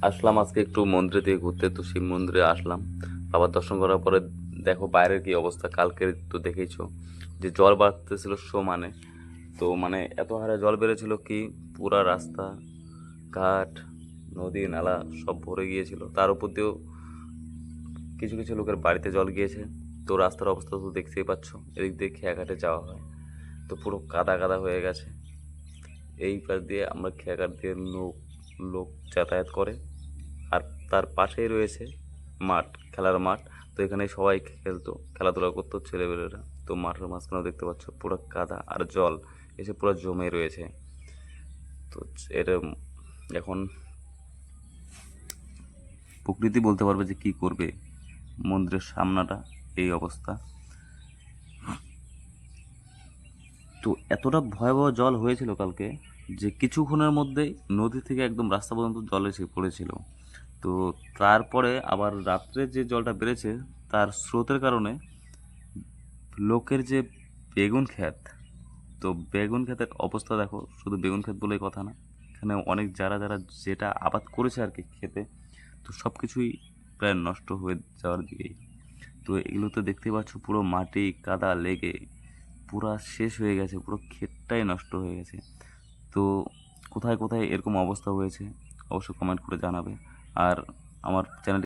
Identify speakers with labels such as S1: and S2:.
S1: আসলাম আজকে একটু মন্দিরের দিকে ঘুরতে, তো শিব মন্দিরে আসলাম। বাবার দর্শন করার পরে দেখো বাইরের কি অবস্থা। কালকে তো দেখেইছো যে জল বাড়তেছিল সমানে। তো মানে এত হারে জল বেড়েছিল কি পুরা রাস্তা ঘাট নদী নালা সব ভরে গিয়েছিল। তার উপর দিয়েও কিছু কিছু লোকের বাড়িতে জল গিয়েছে। তো রাস্তার অবস্থা তো দেখতেই পাচ্ছ, এদিক দিয়ে খেয়াঘাটে যাওয়া হয় তো পুরো কাদা কাদা হয়ে গেছে। এই পাশ দিয়ে আমরা খেয়াঘাট দিয়ে লোক লোক যাতায়াত করে। আর তার পাশেই রয়েছে মাঠ, খেলার মাঠ। তো এখানে সবাই খেলতো, খেলাধুলা করতো ছেলেপেলেরা। তো মাঠের মাঝখানেও দেখতে পাচ্ছ পুরো কাদা আর জল এসে পুরো জমে রয়েছে। তো এটা এখন প্রকৃতি বলতে পারবে যে কি করবে। মন্দিরের সামনাটা এই অবস্থা। তো এতটা ভয়াবহ জল হয়েছিল কালকে যে কিছুক্ষণের মধ্যেই নদী থেকে একদম রাস্তা পর্যন্ত জল এসে পড়েছিল। তো তারপরে আবার রাত্রে যে জলটা বেড়েছে তার স্রোতের কারণে লোকের যে বেগুন ক্ষেত, তো বেগুন ক্ষেতের অবস্থা দেখো। শুধু বেগুন ক্ষেত বলেই কথা না, এখানে অনেক যারা যারা যেটা আবাদ করেছে আর কি খেতে, তো সব কিছুই প্রায় নষ্ট হয়ে যাওয়ার দিকেই। তো এগুলোতে দেখতে পাচ্ছ পুরো মাটি কাদা লেগে পুরা শেষ হয়ে গেছে, পুরো ক্ষেতটাই নষ্ট হয়ে গেছে। তো কোথায় কোথায় এরকম অবস্থা হয়েছে অবশ্যই কমেন্ট করে জানাবে। আর আমার চ্যানেল